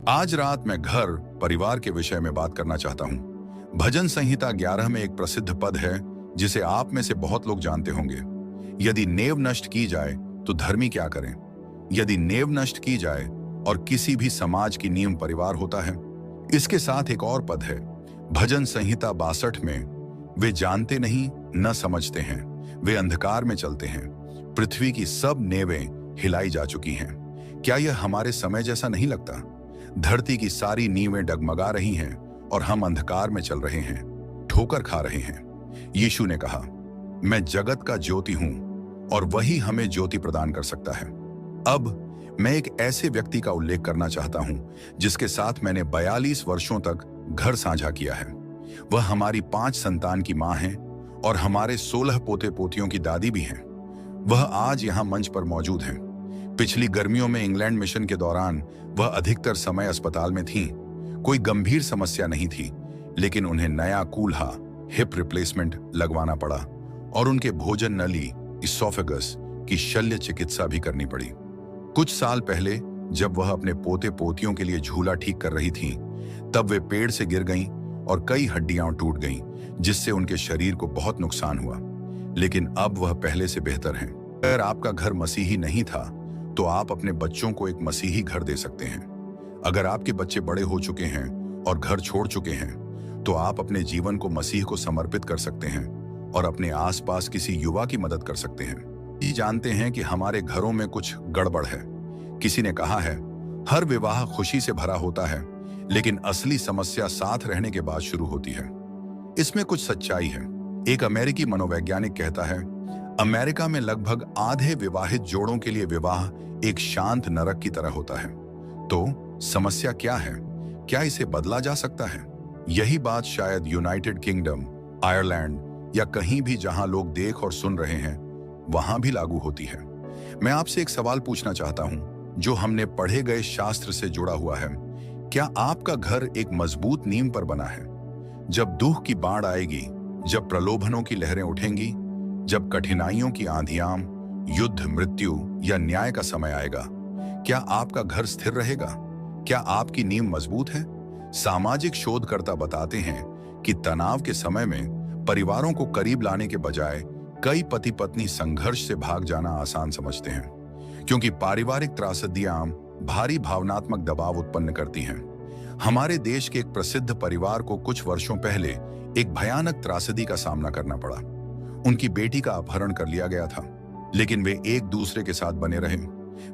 आज रात मैं घर परिवार के विषय में बात करना चाहता हूँ। भजन संहिता 11 में एक प्रसिद्ध पद है जिसे आप में से बहुत लोग जानते होंगे। यदि नेव नष्ट की जाए तो धर्मी क्या करें? यदि नेव नष्ट की जाए और किसी भी समाज की नींव परिवार होता है। इसके साथ एक और पद है भजन संहिता 62 में, वे जानते नहीं न समझते हैं, वे अंधकार में चलते हैं, पृथ्वी की सब नेवें हिलाई जा चुकी हैं। क्या यह हमारे समय जैसा नहीं लगता? धरती की सारी नींवें डगमगा रही हैं और हम अंधकार में चल रहे हैं, ठोकर खा रहे हैं। यीशु ने कहा, मैं जगत का ज्योति हूं और वही हमें ज्योति प्रदान कर सकता है। अब मैं एक ऐसे व्यक्ति का उल्लेख करना चाहता हूं जिसके साथ मैंने 42 वर्षों तक घर साझा किया है। वह हमारी 5 संतान की मां है और हमारे 16 पोते पोतियों की दादी भी हैं। वह आज यहां मंच पर मौजूद हैं। पिछली गर्मियों में इंग्लैंड मिशन के दौरान वह अधिकतर समय अस्पताल में थीं। कोई गंभीर समस्या नहीं थी, लेकिन उन्हें नया कूल्हा हिप रिप्लेसमेंट लगवाना पड़ा और उनके भोजन नली इसोफेगस की शल्य चिकित्सा भी करनी पड़ी। कुछ साल पहले जब वह अपने पोते पोतियों के लिए झूला ठीक कर रही थीं, तब वे पेड़ से गिर गईं और कई हड्डियां टूट गईं, जिससे उनके शरीर को बहुत नुकसान हुआ। लेकिन अब वह पहले से बेहतर हैं। अगर आपका घर मसीही नहीं था तो आप अपने बच्चों को एक मसीही घर दे सकते हैं। अगर आपके बच्चे बड़े हो चुके हैं और घर छोड़ चुके हैं तो आप अपने जीवन को मसीह को समर्पित कर सकते हैं और अपने आसपास किसी युवा की मदद कर सकते हैं। ये जानते हैं कि हमारे घरों में कुछ गड़बड़ है। किसी ने कहा है, हर विवाह खुशी से भरा होता है, लेकिन असली समस्या साथ रहने के बाद शुरू होती है। इसमें कुछ सच्चाई है। एक अमेरिकी मनोवैज्ञानिक कहता है, अमेरिका में लगभग आधे विवाहित जोड़ों के लिए विवाह एक शांत नरक की तरह होता है। तो समस्या क्या है? क्या इसे बदला जा सकता है? यही बात शायद यूनाइटेड किंगडम, आयरलैंड या कहीं भी जहां लोग देख और सुन रहे हैं, वहां भी लागू होती है। मैं आपसे एक सवाल पूछना चाहता हूं जो हमने पढ़े गए शास्त्र से जुड़ा हुआ है। क्या आपका घर एक मजबूत नींव पर बना है? जब दुख की बाढ़ आएगी, जब प्रलोभनों की लहरें उठेंगी, जब कठिनाइयों की आंधियां, युद्ध, मृत्यु या न्याय का समय आएगा, क्या आपका घर स्थिर रहेगा? क्या आपकी नींव मजबूत है? सामाजिक शोधकर्ता बताते हैं कि तनाव के समय में परिवारों को करीब लाने के बजाय कई पति पत्नी संघर्ष से भाग जाना आसान समझते हैं, क्योंकि पारिवारिक त्रासदियां भारी भावनात्मक दबाव उत्पन्न करती हैं। हमारे देश के एक प्रसिद्ध परिवार को कुछ वर्षों पहले एक भयानक त्रासदी का सामना करना पड़ा। उनकी बेटी का अपहरण कर लिया गया था, लेकिन वे एक दूसरे के साथ बने रहे।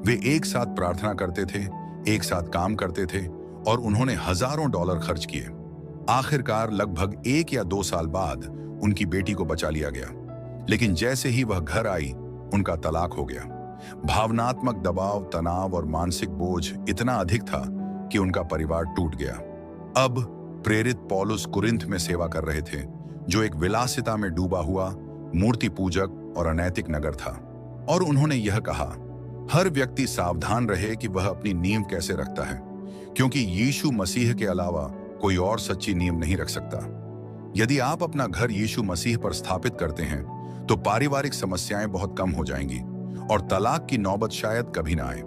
वे एक साथ प्रार्थना करते थे, एक साथ काम करते थे और उन्होंने हजारों डॉलर खर्च किए। आखिरकार लगभग 1 या 2 साल बाद उनकी बेटी को बचा लिया गया, लेकिन जैसे ही वह घर आई, उनका तलाक हो गया। भावनात्मक दबाव, तनाव और मानसिक बोझ इतना अधिक था कि उनका परिवार टूट गया। अब प्रेरित पौलुस कुरिन्थ में सेवा कर रहे थे, जो एक विलासिता में डूबा हुआ मूर्ति पूजक और अनैतिक नगर था, और उन्होंने यह कहा, हर व्यक्ति सावधान रहे कि वह अपनी नींव कैसे रखता है, क्योंकि यीशु मसीह के अलावा कोई और सच्ची नींव नहीं रख सकता। यदि आप अपना घर यीशु मसीह पर स्थापित करते हैं तो पारिवारिक समस्याएं बहुत कम हो जाएंगी और तलाक की नौबत शायद कभी ना आए।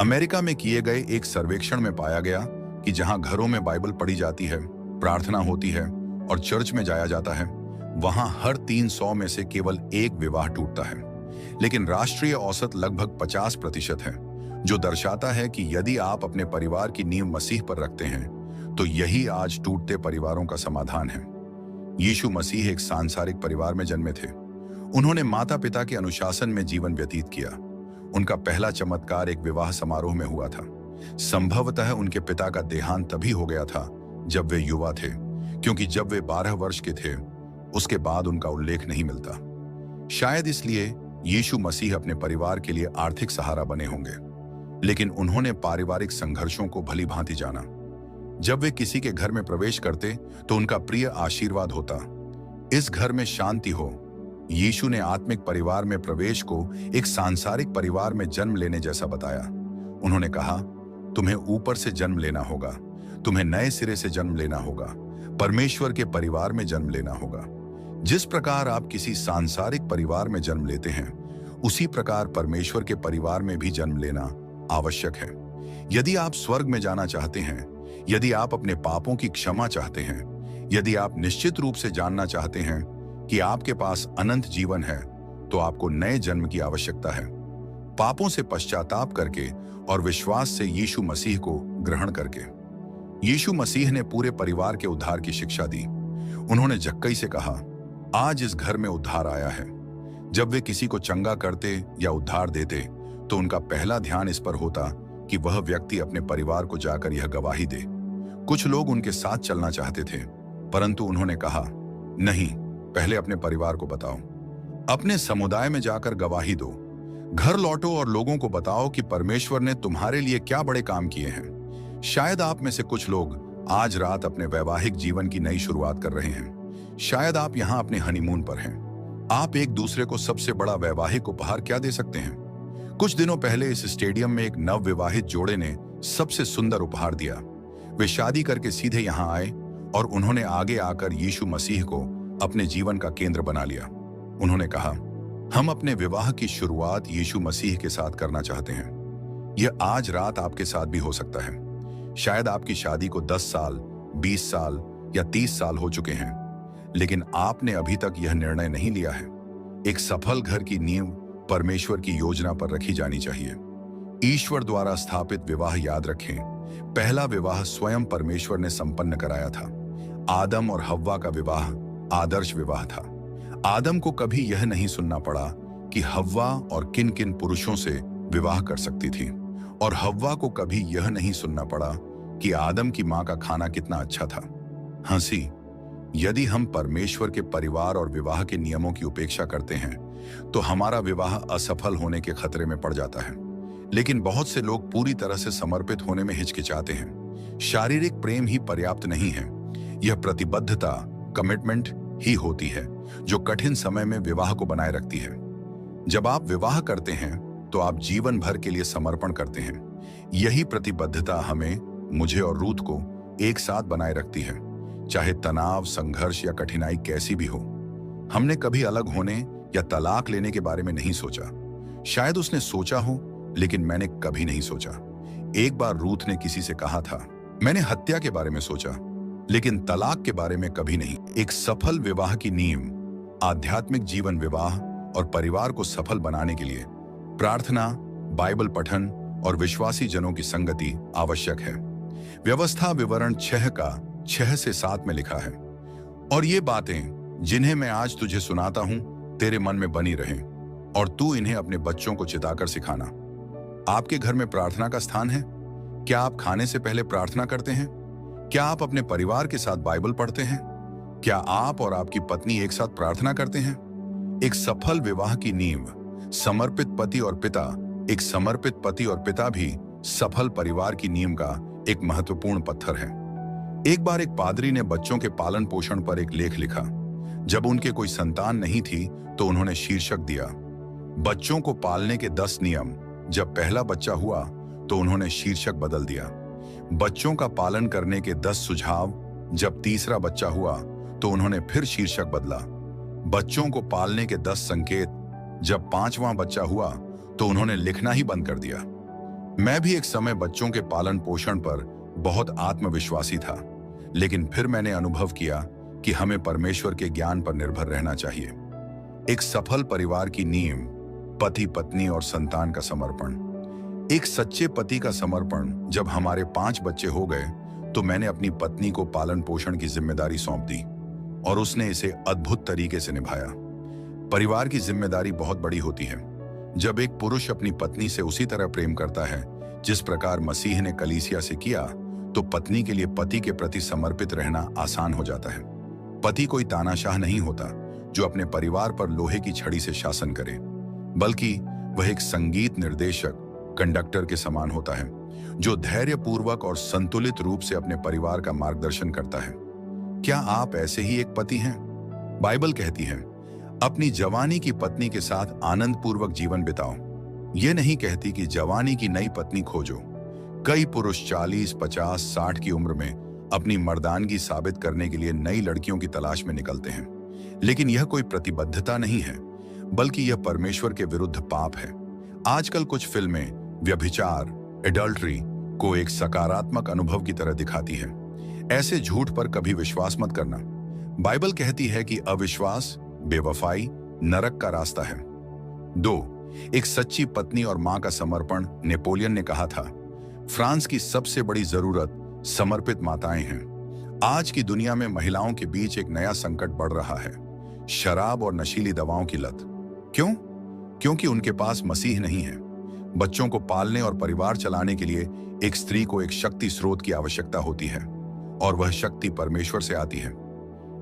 अमेरिका में किए गए एक सर्वेक्षण में पाया गया कि जहां घरों में बाइबल पढ़ी जाती है, प्रार्थना होती है और चर्च में जाया जाता है, वहां हर 300 में से केवल 1 विवाह टूटता है। लेकिन राष्ट्रीय औसत लगभग 50% है, जो दर्शाता है कि यदि आप अपने परिवार की नींव मसीह पर रखते हैं तो यही आज टूटते परिवारों का समाधान है। यीशु मसीह एक सांसारिक परिवार में जन्मे थे। उन्होंने माता पिता के अनुशासन में जीवन व्यतीत किया। उनका पहला चमत्कार एक विवाह समारोह में हुआ था। संभवतः उनके पिता का देहांत तभी हो गया था जब वे युवा थे, क्योंकि जब वे 12 वर्ष के थे उसके बाद उनका उल्लेख नहीं मिलता। शायद इसलिए यीशु मसीह अपने परिवार के लिए आर्थिक सहारा बने होंगे, लेकिन उन्होंने पारिवारिक संघर्षों को भली भांति जाना। जब वे किसी के घर में प्रवेश करते तो उनका प्रिय आशीर्वाद होता, इस घर में शांति हो। यीशु ने आत्मिक परिवार में प्रवेश को एक सांसारिक परिवार में जन्म लेने जैसा बताया। उन्होंने कहा, तुम्हें ऊपर से जन्म लेना होगा, तुम्हें नए सिरे से जन्म लेना होगा, परमेश्वर के परिवार में जन्म लेना होगा। जिस प्रकार आप किसी सांसारिक परिवार में जन्म लेते हैं, उसी प्रकार परमेश्वर के परिवार में भी जन्म लेना आवश्यक है। यदि आप स्वर्ग में जाना चाहते हैं, यदि आप अपने पापों की क्षमा चाहते हैं, यदि आप निश्चित रूप से जानना चाहते हैं कि आपके पास अनंत जीवन है, तो आपको नए जन्म की आवश्यकता है। पापों से पश्चाताप करके और विश्वास से यीशु मसीह को ग्रहण करके। यीशु मसीह ने पूरे परिवार के उद्धार की शिक्षा दी। उन्होंने जक्कई से कहा, आज इस घर में उद्धार आया है। जब वे किसी को चंगा करते या उद्धार देते, तो उनका पहला ध्यान इस पर होता कि वह व्यक्ति अपने परिवार को जाकर यह गवाही दे। कुछ लोग उनके साथ चलना चाहते थे, परंतु उन्होंने कहा, नहीं, पहले अपने परिवार को बताओ। अपने समुदाय में जाकर गवाही दो। घर लौटो और लोगों को बताओ कि परमेश्वर ने तुम्हारे लिए क्या बड़े काम किए हैं। शायद आप में से कुछ लोग आज रात अपने वैवाहिक जीवन की नई शुरुआत कर रहे हैं। शायद आप यहां अपने हनीमून पर हैं। आप एक दूसरे को सबसे बड़ा वैवाहिक उपहार क्या दे सकते हैं? कुछ दिनों पहले इस स्टेडियम में एक नवविवाहित जोड़े ने सबसे सुंदर उपहार दिया। वे शादी करके सीधे यहां आए और उन्होंने आगे आकर यीशु मसीह को अपने जीवन का केंद्र बना लिया। उन्होंने कहा, हम अपने विवाह की शुरुआत यीशु मसीह के साथ करना चाहते हैं। यह आज रात आपके साथ भी हो सकता है। शायद आपकी शादी को 10 साल, 20 साल या 30 साल हो चुके हैं, लेकिन आपने अभी तक यह निर्णय नहीं लिया है। एक सफल घर की नींव परमेश्वर की योजना पर रखी जानी चाहिए। ईश्वर द्वारा स्थापित विवाह याद रखें, पहला विवाह स्वयं परमेश्वर ने संपन्न कराया था। आदम और हव्वा का विवाह आदर्श विवाह था। आदम को कभी यह नहीं सुनना पड़ा कि हव्वा और किन किन पुरुषों से विवाह कर सकती थी, और हव्वा को कभी यह नहीं सुनना पड़ा कि आदम की मां का खाना कितना अच्छा था। हंसी, यदि हम परमेश्वर के परिवार और विवाह के नियमों की उपेक्षा करते हैं, तो हमारा विवाह असफल होने के खतरे में पड़ जाता है। लेकिन बहुत से लोग पूरी तरह से समर्पित होने में हिचकिचाते हैं। शारीरिक प्रेम ही पर्याप्त नहीं है। यह प्रतिबद्धता, कमिटमेंट ही होती है जो कठिन समय में विवाह को बनाए रखती है। जब आप विवाह करते हैं, तो आप जीवन भर के लिए समर्पण करते हैं। यही प्रतिबद्धता हमें, मुझे और रूथ को एक साथ बनाए रखती है, चाहे तनाव, संघर्ष या कठिनाई कैसी भी हो। हमने कभी अलग होने या तलाक लेने के बारे में नहीं सोचा। शायद उसने सोचा हो, लेकिन मैंने कभी नहीं सोचा। एक बार रूथ ने किसी से कहा था, मैंने हत्या के बारे में सोचा, लेकिन तलाक के बारे में कभी नहीं। एक सफल विवाह की नींव, आध्यात्मिक जीवन, विवाह और परिवार को सफल बनाने के लिए प्रार्थना, बाइबल पठन और विश्वासी जनों की संगति आवश्यक है। व्यवस्था विवरण 6 का 6 से 7 में लिखा है, और ये बातें जिन्हें मैं आज तुझे सुनाता हूं तेरे मन में बनी रहें, और तू इन्हें अपने बच्चों को चिताकर सिखाना। आपके घर में प्रार्थना का स्थान है? क्या आप खाने से पहले प्रार्थना करते हैं? क्या आप अपने परिवार के साथ बाइबल पढ़ते हैं? क्या आप और आपकी पत्नी एक साथ प्रार्थना करते हैं? एक सफल विवाह की नींव, समर्पित पति और पिता। एक समर्पित पति और पिता भी सफल परिवार की नींव का एक महत्वपूर्ण पत्थर है। एक बार एक पादरी ने बच्चों के पालन पोषण पर एक लेख लिखा। जब उनके कोई संतान नहीं थी, तो उन्होंने शीर्षक दिया, बच्चों को पालने के 10 नियम। जब पहला बच्चा हुआ, तो उन्होंने शीर्षक बदल दिया, बच्चों का पालन करने के 10 सुझाव। जब तीसरा बच्चा हुआ, तो उन्होंने फिर शीर्षक बदला, बच्चों को पालने के 10 संकेत। जब 5वां बच्चा हुआ, तो उन्होंने लिखना ही बंद कर दिया। मैं भी एक समय बच्चों के पालन पोषण पर बहुत आत्मविश्वासी था, लेकिन फिर मैंने अनुभव किया कि हमें परमेश्वर के ज्ञान पर निर्भर रहना चाहिए। एक सफल परिवार की नींव, पति, पत्नी और संतान का समर्पण। एक सच्चे पति का समर्पण। जब हमारे 5 बच्चे हो गए, तो मैंने अपनी पत्नी को पालन पोषण की जिम्मेदारी सौंप दी, और उसने इसे अद्भुत तरीके से निभाया। परिवार की जिम्मेदारी बहुत बड़ी होती है। जब एक पुरुष अपनी पत्नी से उसी तरह प्रेम करता है जिस प्रकार मसीह ने कलीसिया से किया, तो पत्नी के लिए पति के प्रति समर्पित रहना आसान हो जाता है। पति कोई तानाशाह नहीं होता जो अपने परिवार पर लोहे की छड़ी से शासन करे, बल्कि वह एक संगीत निर्देशक, कंडक्टर के समान होता है, जो धैर्यपूर्वक और संतुलित रूप से अपने परिवार का मार्गदर्शन करता है। क्या आप ऐसे ही एक पति हैं? बाइबल कहती है, अपनी जवानी की पत्नी के साथ आनंद पूर्वक जीवन बिताओ। ये नहीं कहती कि जवानी की नई पत्नी खोजो। कई पुरुष 40, 50, 60 की उम्र में अपनी मर्दानगी साबित करने के लिए नई लड़कियों की तलाश में निकलते हैं, लेकिन यह कोई प्रतिबद्धता नहीं है, बल्कि यह परमेश्वर के विरुद्ध पाप है। आजकल कुछ फिल्में व्यभिचार, एडल्ट्री, को एक सकारात्मक अनुभव की तरह दिखाती है। ऐसे झूठ पर कभी विश्वास मत करना। बाइबल कहती है कि अविश्वास, बेवफाई नरक का रास्ता है। 2. एक सच्ची पत्नी और मां का समर्पण। नेपोलियन ने कहा था, फ्रांस की सबसे बड़ी जरूरत समर्पित माताएं हैं। आज की दुनिया में महिलाओं के बीच एक नया संकट बढ़ रहा है, शराब और नशीली दवाओं की लत। क्यों? क्योंकि उनके पास मसीह नहीं है। बच्चों को पालने और परिवार चलाने के लिए एक स्त्री को एक शक्ति स्रोत की आवश्यकता होती है, और वह शक्ति परमेश्वर से आती है।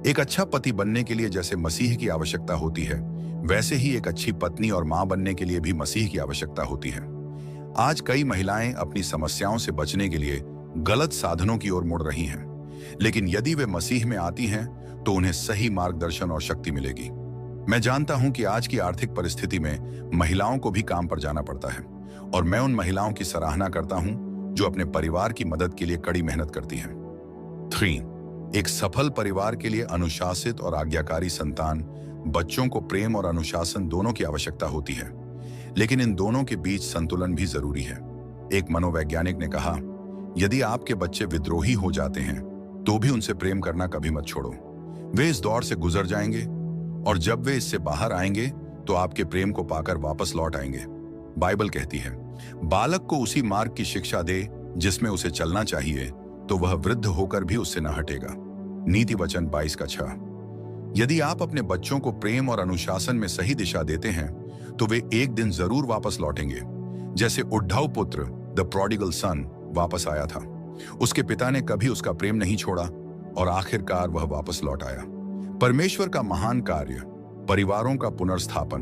एक अच्छा पति बनने के लिए जैसे मसीह की आवश्यकता होती है, वैसे ही एक अच्छी पत्नी और मां बनने के लिए भी मसीह की आवश्यकता होती है। आज कई महिलाएं अपनी समस्याओं से बचने के लिए गलत साधनों की ओर मुड़ रही हैं, लेकिन यदि वे मसीह में आती हैं तो उन्हें सही मार्गदर्शन और शक्ति मिलेगी। मैं जानता हूं कि आज की आर्थिक परिस्थिति में महिलाओं को भी काम पर जाना पड़ता है, और मैं उन महिलाओं की सराहना करता हूं जो अपने परिवार की मदद के लिए कड़ी मेहनत करती हैं। 3. एक सफल परिवार के लिए अनुशासित और आज्ञाकारी संतान। बच्चों को प्रेम और अनुशासन दोनों की आवश्यकता होती है, लेकिन इन दोनों के बीच संतुलन भी जरूरी है। एक मनोवैज्ञानिक ने कहा, यदि आपके बच्चे विद्रोही हो जाते हैं तो भी उनसे प्रेम करना कभी मत छोड़ो। वे इस दौर से गुजर जाएंगे, और जब वे इससे बाहर आएंगे तो आपके प्रेम को पाकर वापस लौट आएंगे। बाइबल कहती है, बालक को उसी मार्ग की शिक्षा दे जिसमें उसे चलना चाहिए, तो वह वृद्ध होकर भी उससे न हटेगा। नीति वचन 22:6। यदि आप अपने बच्चों को प्रेम और अनुशासन में सही दिशा देते हैं तो वे एक दिन जरूर वापस लौटेंगे। जैसे उद्धव पुत्र द प्रोडिगल सन वापस आया था, उसके पिता ने कभी उसका प्रेम नहीं छोड़ा और आखिरकार वह वापस लौट आया। परमेश्वर का महान कार्य, परिवारों का पुनर्स्थापन।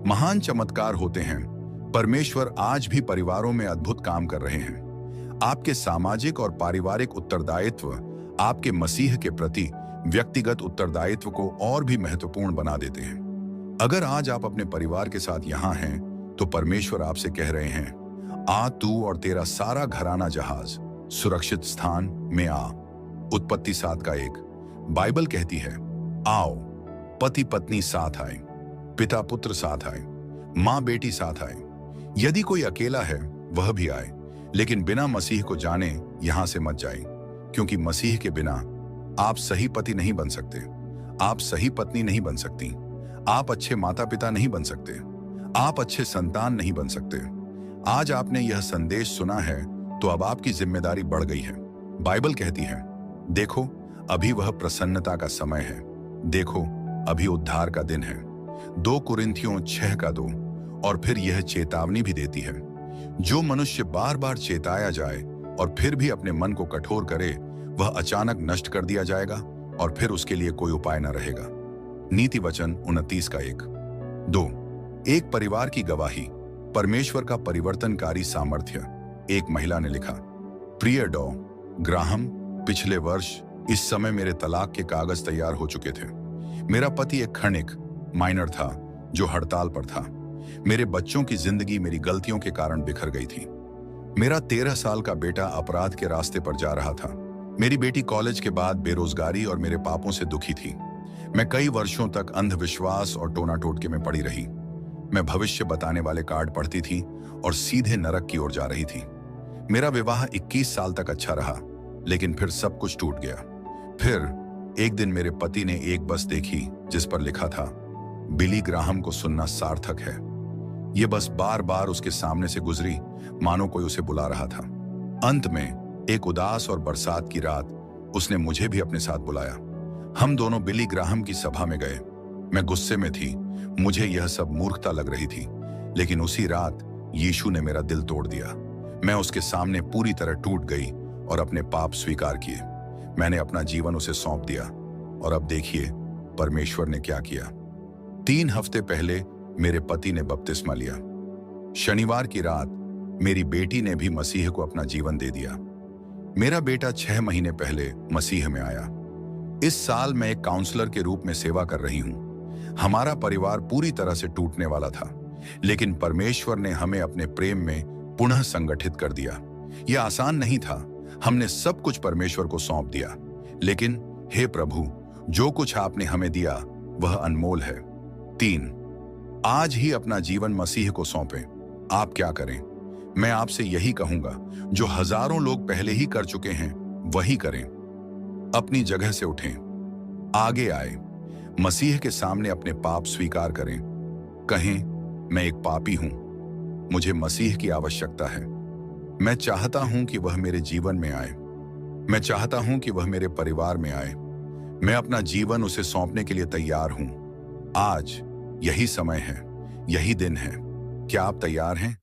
महान चमत्कार होते हैं। परमेश्वर आज भी परिवारों में अद्भुत काम कर रहे हैं। आपके सामाजिक और पारिवारिक उत्तरदायित्व आपके मसीह के प्रति व्यक्तिगत उत्तरदायित्व को और भी महत्वपूर्ण बना देते हैं। अगर आज आप अपने परिवार के साथ यहाँ हैं तो परमेश्वर आपसे कह रहे हैं, आ तू और तेरा सारा घराना जहाज सुरक्षित स्थान में आ। उत्पत्ति 7:1। बाइबल कहती है, आओ, पति पत्नी साथ आए, पिता पुत्र साथ आए, मां बेटी साथ आए। यदि कोई अकेला है वह भी आए, लेकिन बिना मसीह को जाने यहां से मत जाए, क्योंकि मसीह के बिना आप सही पति नहीं बन सकते, आप सही पत्नी नहीं बन सकती, आप अच्छे माता पिता नहीं बन सकते, आप अच्छे संतान नहीं बन सकते। आज आपने यह संदेश सुना है तो अब आपकी जिम्मेदारी बढ़ गई है। बाइबल कहती है, देखो अभी वह प्रसन्नता का समय है, देखो अभी उद्धार का दिन है। 2 कुरिन्थियों 6:2। और फिर यह चेतावनी भी देती है, जो मनुष्य बार बार चेताया जाए और फिर भी अपने मन को कठोर करे, वह अचानक नष्ट कर दिया जाएगा और फिर उसके लिए कोई उपाय न रहेगा। नीति वचन 29:1। 2. एक परिवार की गवाही, परमेश्वर का परिवर्तनकारी सामर्थ्य। एक महिला ने लिखा, प्रिय डॉ. ग्राहम, पिछले वर्ष इस समय मेरे तलाक के कागज तैयार हो चुके थे। मेरा पति एक खनिक माइनर था जो हड़ताल पर था। मेरे बच्चों की जिंदगी मेरी गलतियों के कारण बिखर गई थी। मेरा 13 साल का बेटा अपराध के रास्ते पर जा रहा था। मेरी बेटी कॉलेज के बाद बेरोजगारी और मेरे पापों से दुखी थी। मैं कई वर्षों तक अंधविश्वास और टोना टोटके में पड़ी रही। मैं भविष्य बताने वाले कार्ड पढ़ती थी और सीधे नरक की ओर जा रही थी। मेरा विवाह 21 साल तक अच्छा रहा, लेकिन फिर सब कुछ टूट गया। फिर एक दिन मेरे पति ने एक बस देखी जिस पर लिखा था, बिली ग्राहम को सुनना सार्थक है। यह बस बार बार उसके सामने से गुजरी, मानो कोई उसे बुला रहा था। अंत में एक उदास और बरसात की रात उसने मुझे भी अपने साथ बुलाया। हम दोनों बिली ग्राहम की सभा में गए। मैं गुस्से में थी, मुझे यह सब मूर्खता लग रही थी, लेकिन उसी रात यीशु ने मेरा दिल तोड़ दिया। मैं उसके सामने पूरी तरह टूट गई और अपने पाप स्वीकार किए। मैंने अपना जीवन उसे सौंप दिया, और अब देखिए परमेश्वर ने क्या किया। 3 हफ्ते पहले मेरे पति ने बपतिस्मा लिया। शनिवार की रात मेरी बेटी ने भी मसीह को अपना जीवन दे दिया। मेरा बेटा 6 महीने पहले मसीह में आया। इस साल मैं एक काउंसलर के रूप में सेवा कर रही हूं। हमारा परिवार पूरी तरह से टूटने वाला था, लेकिन परमेश्वर ने हमें अपने प्रेम में पुनः संगठित कर दिया। यह आसान नहीं था। हमने सब कुछ परमेश्वर को सौंप दिया, लेकिन हे प्रभु, जो कुछ आपने हमें दिया वह अनमोल है। 3. आज ही अपना जीवन मसीह को सौंपें। आप क्या करें? मैं आपसे यही कहूंगा, जो हजारों लोग पहले ही कर चुके हैं वही करें। अपनी जगह से उठें, आगे आए, मसीह के सामने अपने पाप स्वीकार करें। कहें, मैं एक पापी हूं, मुझे मसीह की आवश्यकता है। मैं चाहता हूं कि वह मेरे जीवन में आए। मैं चाहता हूं कि वह मेरे परिवार में आए। मैं अपना जीवन उसे सौंपने के लिए तैयार हूं। आज यही समय है, यही दिन है। क्या आप तैयार हैं?